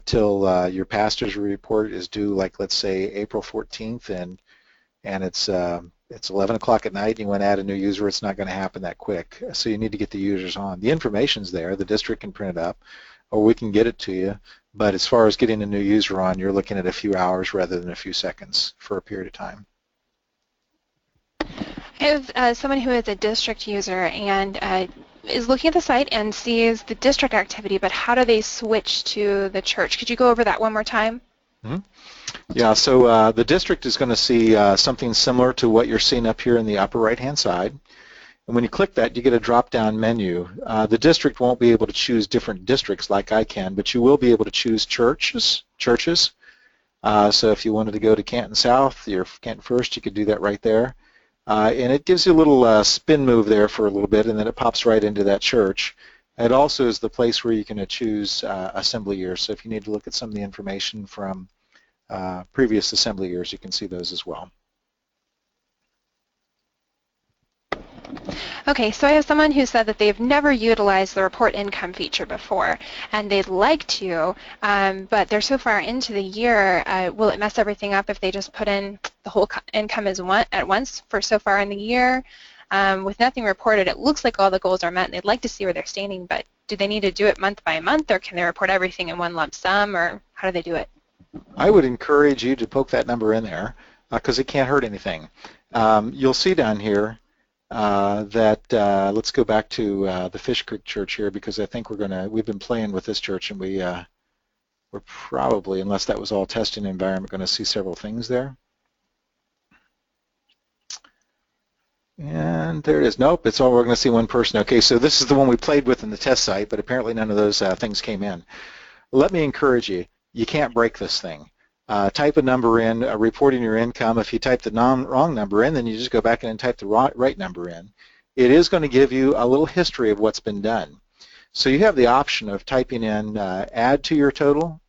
till your pastor's report is due, like let's say April 14th, and it's 11 o'clock at night and you want to add a new user. It's not going to happen that quick. So you need to get the users on. The information's there. The district can print it up, or we can get it to you. But as far as getting a new user on, you're looking at a few hours rather than a few seconds for a period of time. I have someone who is a district user and is looking at the site and sees the district activity, but how do they switch to the church? Could you go over that one more time? Mm-hmm. Yeah, so the district is going to see something similar to what you're seeing up here in the upper right-hand side. And when you click that, you get a drop-down menu. The district won't be able to choose different districts like I can, but you will be able to choose churches. So if you wanted to go to Canton South or Canton First, you could do that right there. And it gives you a little spin move there for a little bit, and then it pops right into that church. It also is the place where you can choose assembly years. So if you need to look at some of the information from previous assembly years, you can see those as well. Okay, so I have someone who said that they've never utilized the report income feature before, and they'd like to, but they're so far into the year, will it mess everything up if they just put in the whole income at once for so far in the year? With nothing reported, it looks like all the goals are met, and they'd like to see where they're standing, but do they need to do it month by month, or can they report everything in one lump sum, or how do they do it? I would encourage you to poke that number in there because it can't hurt anything. You'll see down here that let's go back to the Fish Creek Church here because I think we've been playing with this church and we're probably, unless that was all testing environment, going to see several things there. And there it is. Nope, it's all we're going to see one person. Okay, so this is the one we played with in the test site, but apparently none of those things came in. Let me encourage you. You can't break this thing. Type a number in, reporting your income. If you type the wrong number in, then you just go back in and type the right number in. It is going to give you a little history of what's been done. So you have the option of typing in add to your total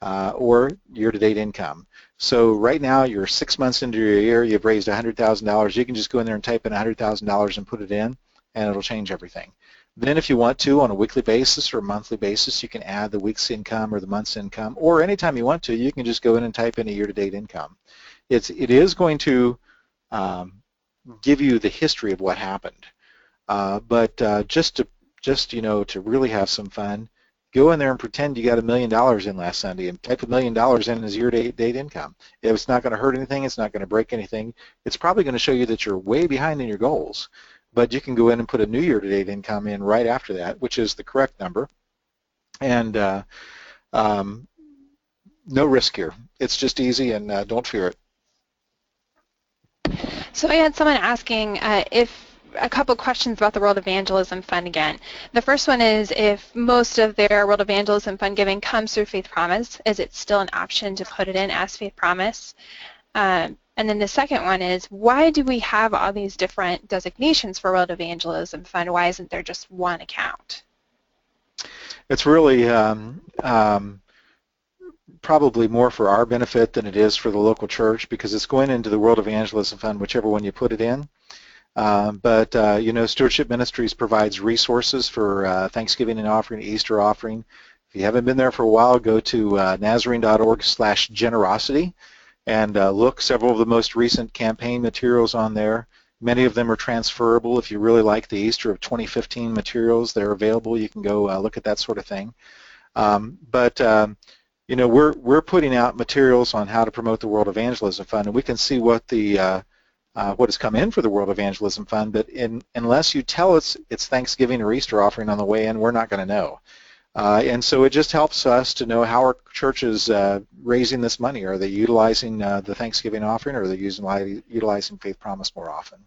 or year-to-date income. So right now you're 6 months into your year, you've raised $100,000. You can just go in there and type in $100,000 and put it in, and it'll change everything. Then if you want to, on a weekly basis or a monthly basis, you can add the week's income or the month's income, or anytime you want to, you can just go in and type in a year-to-date income. It is going to give you the history of what happened. But just to really have some fun, go in there and pretend you got $1 million in last Sunday and type $1 million in as year-to-date income. It's not going to hurt anything. It's not going to break anything. It's probably going to show you that you're way behind in your goals. But you can go in and put a new year-to-date income in right after that, which is the correct number. And no risk here. It's just easy, and don't fear it. So I had someone asking if a couple questions about the World Evangelism Fund again. The first one is if most of their World Evangelism Fund giving comes through Faith Promise, is it still an option to put it in as Faith Promise? And then the second one is, why do we have all these different designations for World Evangelism Fund? Why isn't there just one account? It's really probably more for our benefit than it is for the local church because it's going into the World Evangelism Fund, whichever one you put it in. Stewardship Ministries provides resources for Thanksgiving and offering, Easter offering. If you haven't been there for a while, go to Nazarene.org/generosity. And look, several of the most recent campaign materials on there. Many of them are transferable. If you really like the Easter of 2015 materials, they're available. You can go look at that sort of thing. We're putting out materials on how to promote the World Evangelism Fund, and we can see what has come in for the World Evangelism Fund. But unless you tell us it's Thanksgiving or Easter offering on the way in, we're not going to know. And so it just helps us to know how our church is raising this money. Are they utilizing the Thanksgiving offering, or are they utilizing Faith Promise more often?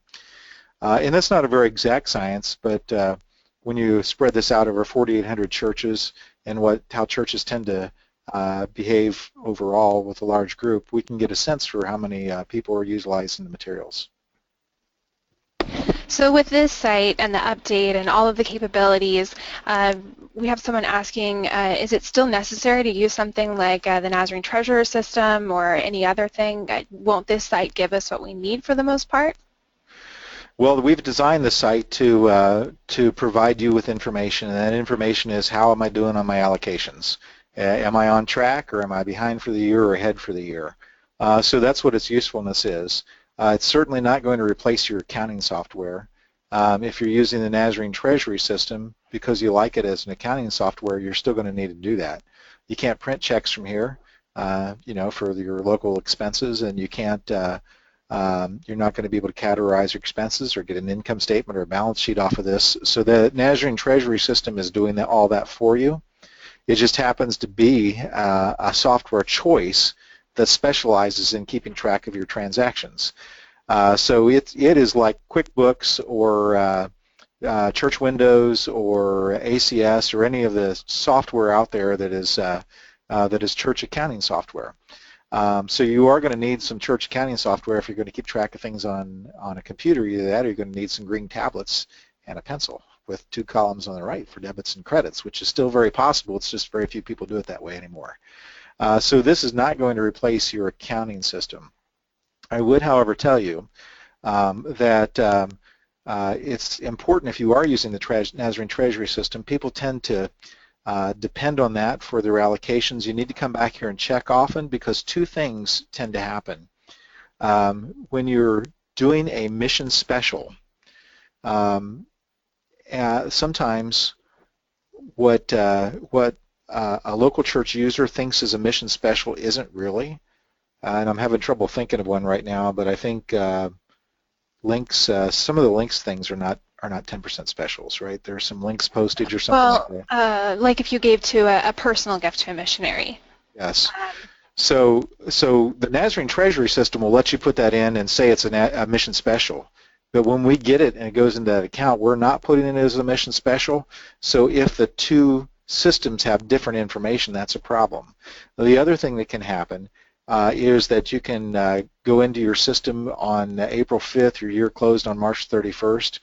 And that's not a very exact science, but when you spread this out over 4,800 churches and how churches tend to behave overall with a large group, we can get a sense for how many people are utilizing the materials. So with this site and the update and all of the capabilities, we have someone asking, is it still necessary to use something like the Nazarene Treasurer System or any other thing? Won't this site give us what we need for the most part? Well, we've designed the site to provide you with information, and that information is how am I doing on my allocations? Am I on track, or am I behind for the year or ahead for the year? So that's what its usefulness is. It's certainly not going to replace your accounting software. If you're using the Nazarene Treasury System, because you like it as an accounting software, you're still going to need to do that. You can't print checks from here, for your local expenses, and you can't. You're not going to be able to categorize your expenses or get an income statement or a balance sheet off of this. So the Nazarene Treasury System is doing all that for you. It just happens to be a software choice that specializes in keeping track of your transactions. So it is like QuickBooks or Church Windows or ACS or any of the software out there that is church accounting software. So you are going to need some church accounting software if you're going to keep track of things on a computer. Either that or you're going to need some green tablets and a pencil with 2 columns on the right for debits and credits, which is still very possible. It's just very few people do it that way anymore. So this is not going to replace your accounting system. I would, however, tell you that it's important if you are using the Nazarene Treasury System. People tend to depend on that for their allocations. You need to come back here and check often because 2 things tend to happen. When you're doing a mission special, sometimes what a local church user thinks is a mission special isn't really, and I'm having trouble thinking of one right now, but I think links, some of the links things are not 10% specials, right? There's some links postage or something like that. Like if you gave to a personal gift to a missionary. Yes. So the Nazarene Treasury System will let you put that in and say it's a mission special. But when we get it and it goes into that account, we're not putting it as a mission special. So if the 2 systems have different information, that's a problem. The other thing that can happen is that you can go into your system on April 5th, your year closed on March 31st,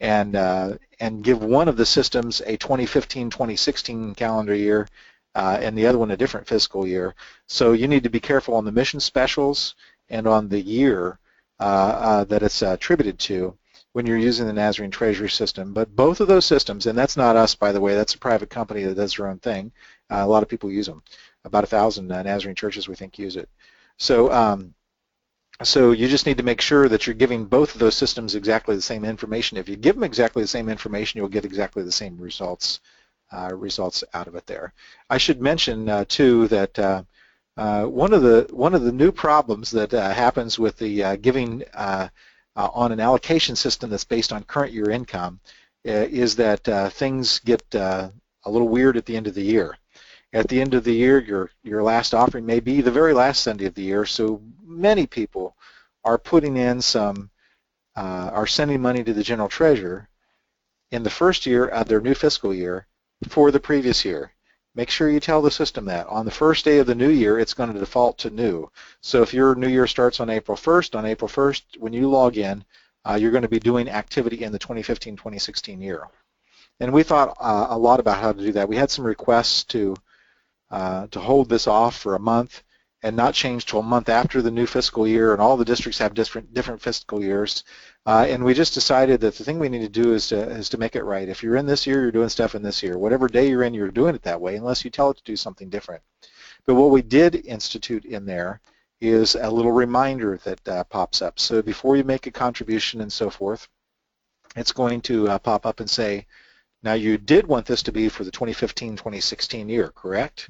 and give one of the systems a 2015-2016 calendar year and the other one a different fiscal year. So you need to be careful on the mission specials and on the year that it's attributed to when you're using the Nazarene Treasury System. But both of those systems, and that's not us, by the way, that's a private company that does their own thing. A lot of people use them. About 1,000 Nazarene churches, we think, use it. So so you just need to make sure that you're giving both of those systems exactly the same information. If you give them exactly the same information, you'll get exactly the same results out of it there. I should mention too that one of the new problems that happens with the giving on an allocation system that's based on current year income is that things get a little weird at the end of the year. At the end of the year, your last offering may be the very last Sunday of the year, so many people are putting in are sending money to the general treasurer in the first year of their new fiscal year for the previous year. Make sure you tell the system that. On the first day of the new year, it's going to default to new. So if your new year starts on April 1st, when you log in, you're going to be doing activity in the 2015-2016 year. And we thought a lot about how to do that. We had some requests to hold this off for a month and not change till a month after the new fiscal year, and all the districts have different fiscal years. And we just decided that the thing we need to do is to make it right. If you're in this year, you're doing stuff in this year. Whatever day you're in, you're doing it that way, unless you tell it to do something different. But what we did institute in there is a little reminder that pops up. So before you make a contribution and so forth, it's going to pop up and say, now you did want this to be for the 2015-2016 year, correct?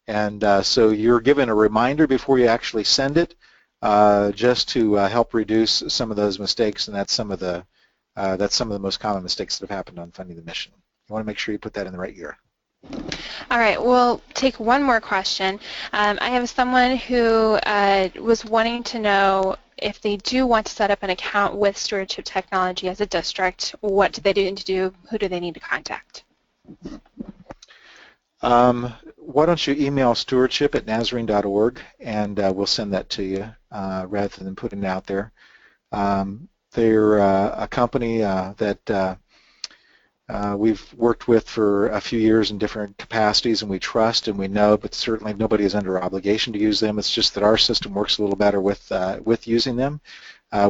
And so you're given a reminder before you actually send it, just to help reduce some of those mistakes, and that's some of the most common mistakes that have happened on Funding the Mission. You want to make sure you put that in the right year. All right, we'll take one more question. I have someone who was wanting to know if they do want to set up an account with Stewardship Technology as a district, what do they need to do? Who do they need to contact? Why don't you email stewardship@nazarene.org, and we'll send that to you rather than putting it out there. They're a company that we've worked with for a few years in different capacities, and we trust and we know, but certainly nobody is under obligation to use them. It's just that our system works a little better with using them.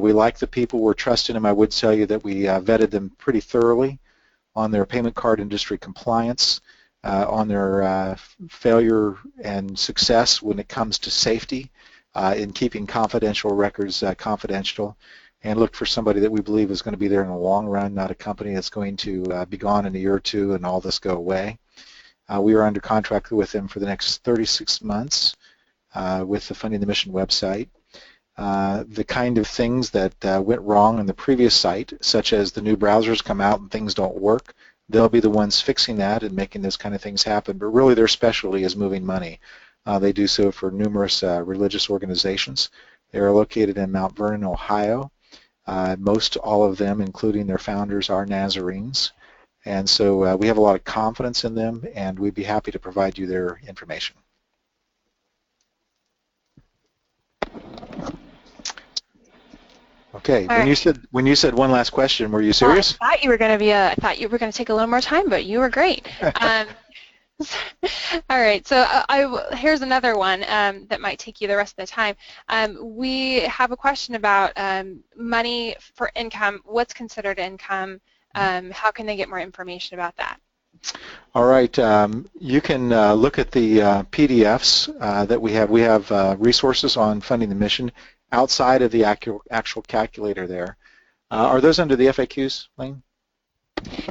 We like the people, we're trusting them. I would tell you that we vetted them pretty thoroughly on their payment card industry compliance, on their failure and success when it comes to safety in keeping confidential records confidential, and look for somebody that we believe is going to be there in the long run, not a company that's going to be gone in a year or two and all this go away. We are under contract with them for the next 36 months with the Funding the Mission website. The kind of things that went wrong on the previous site, such as the new browsers come out and things don't work, they'll be the ones fixing that and making those kind of things happen. But really their specialty is moving money. They do so for numerous religious organizations. They are located in Mount Vernon, Ohio. Most all of them, including their founders, are Nazarenes. And so we have a lot of confidence in them, and we'd be happy to provide you their information. Okay. When you said one last question, were you serious? I thought you were going to take a little more time, but you were great. All right. So here's another one that might take you the rest of the time. We have a question about money for income. What's considered income? How can they get more information about that? All right. You can look at the PDFs that we have. We have resources on Funding the Mission outside of the actual calculator there. Are those under the FAQs, Lane?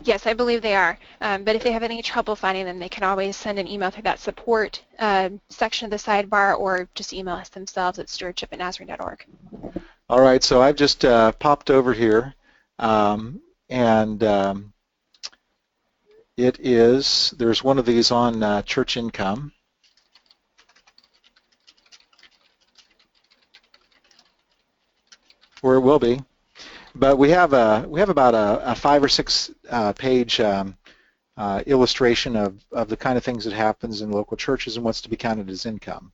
Yes, I believe they are. But if they have any trouble finding them, they can always send an email through that support section of the sidebar, or just email us themselves at stewardship@nazarene.org. All right. So I've just popped over here, there's one of these on church income. Or it will be, but we have about a 5 or 6 page illustration of the kind of things that happens in local churches and what's to be counted as income.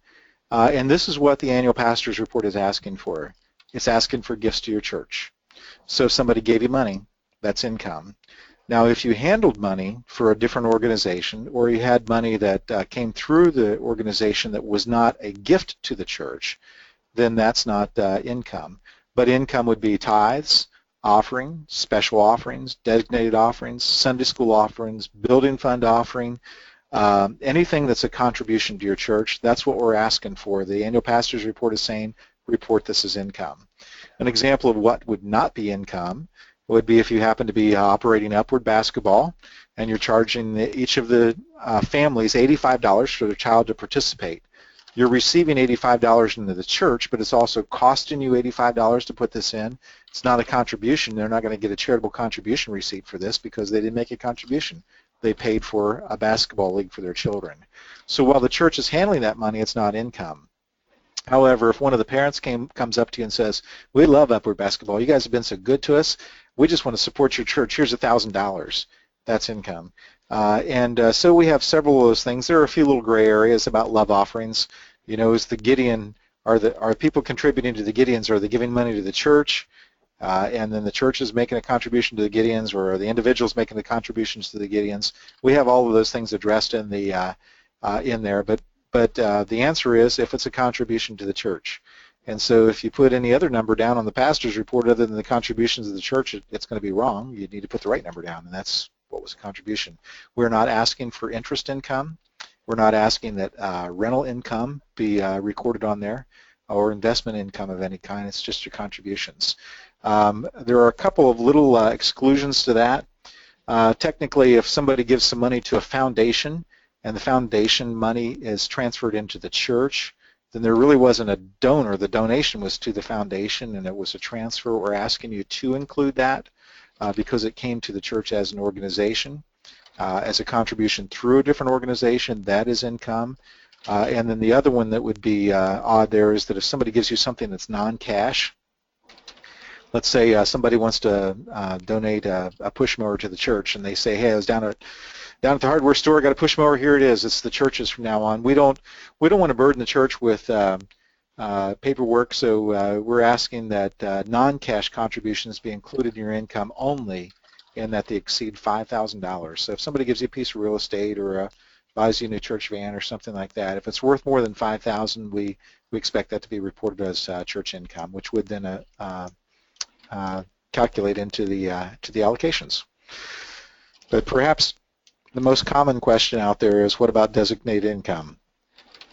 And this is what the annual pastor's report is asking for. It's asking for gifts to your church. So if somebody gave you money, that's income. Now, if you handled money for a different organization, or you had money that came through the organization that was not a gift to the church, then that's not income. But income would be tithes, offering, special offerings, designated offerings, Sunday school offerings, building fund offering, anything that's a contribution to your church. That's what we're asking for. The annual pastor's report is saying, report this as income. An example of what would not be income would be if you happen to be operating Upward Basketball and you're charging each of the families $85 for their child to participate. You're receiving $85 into the church, but it's also costing you $85 to put this in. It's not a contribution. They're not going to get a charitable contribution receipt for this because they didn't make a contribution. They paid for a basketball league for their children. So while the church is handling that money, it's not income. However, if one of the parents comes up to you and says, we love Upward Basketball. You guys have been so good to us. We just want to support your church. Here's $1,000. That's income. So we have several of those things. There are a few little gray areas about love offerings. You know, is the Gideon, are people contributing to the Gideons? Are they giving money to the church? And then the church is making a contribution to the Gideons, or are the individuals making the contributions to the Gideons? We have all of those things addressed in the in there. But the answer is if it's a contribution to the church. And so if you put any other number down on the pastor's report other than the contributions of the church, it's going to be wrong. You need to put the right number down, and that's what was a contribution. We're not asking for interest income. We're not asking that rental income be recorded on there or investment income of any kind. It's just your contributions. There are a couple of little exclusions to that. Technically, if somebody gives some money to a foundation and the foundation money is transferred into the church, then there really wasn't a donor. The donation was to the foundation and it was a transfer. We're asking you to include that because it came to the church as an organization. As a contribution through a different organization, that is income. And then the other one that would be odd there is that if somebody gives you something that's non-cash, let's say somebody wants to donate a push mower to the church, and they say, hey, I was down at the hardware store, got a push mower, here it is. It's the church's from now on. We don't want to burden the church with paperwork, so we're asking that non-cash contributions be included in your income only, and that they exceed $5,000. So if somebody gives you a piece of real estate or buys you a new church van or something like that, if it's worth more than $5,000, we expect that to be reported as church income, which would then calculate into the allocations. But perhaps the most common question out there is, what about designated income?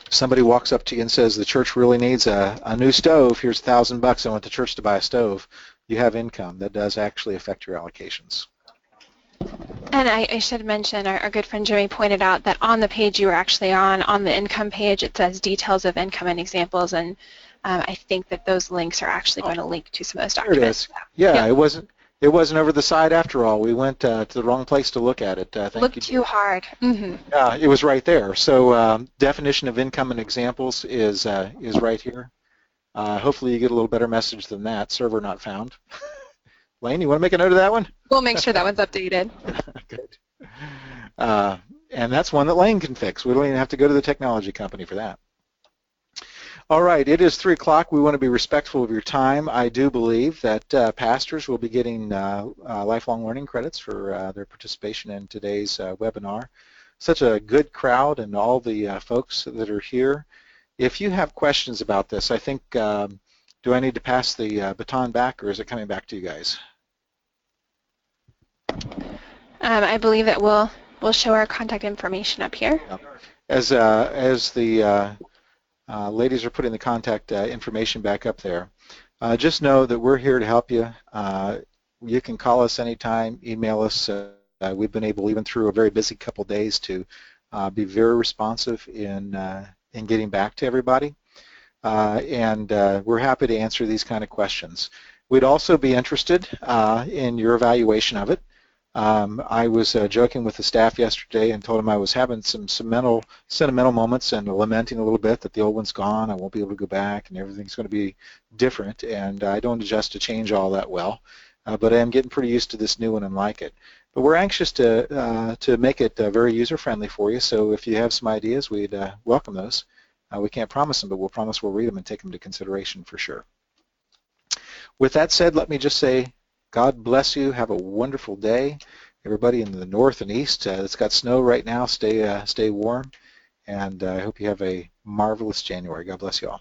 If somebody walks up to you and says the church really needs a new stove, here's $1,000, I want the church to buy a stove, you have income. That does actually affect your allocations. And I should mention, our good friend Jimmy pointed out that on the page you were actually on the income page, it says details of income and examples, and I think that those links are actually going to link to some of those There documents. it is. Yeah, Yep. it wasn't over the side after all. We went to the wrong place to look at it. Thank Look you. too hard. Mm-hmm. Yeah, it was right there. So definition of income and examples is right here. Hopefully you get a little better message than that. Server not found. Lane, you want to make a note of that one? We'll make sure that one's updated. Good. And that's one that Lane can fix. We don't even have to go to the technology company for that. All right, it is 3 o'clock. We want to be respectful of your time. I do believe that pastors will be getting lifelong learning credits for their participation in today's webinar. Such a good crowd and all the folks that are here. If you have questions about this, I think, do I need to pass the baton back, or is it coming back to you guys? I believe that we'll show our contact information up here. As the ladies are putting the contact information back up there, just know that we're here to help you. You can call us anytime, email us. We've been able, even through a very busy couple days, to be very responsive in getting back to everybody. And we're happy to answer these kind of questions. We'd also be interested in your evaluation of it. I was joking with the staff yesterday and told them I was having some sentimental moments and lamenting a little bit that the old one's gone, I won't be able to go back, and everything's going to be different, and I don't adjust to change all that well, but I am getting pretty used to this new one and like it. But we're anxious to make it very user-friendly for you, so if you have some ideas, we'd welcome those. We can't promise them, but we'll promise we'll read them and take them into consideration for sure. With that said, let me just say, God bless you. Have a wonderful day. Everybody in the north and east that's got snow right now, stay warm. And I hope you have a marvelous January. God bless you all.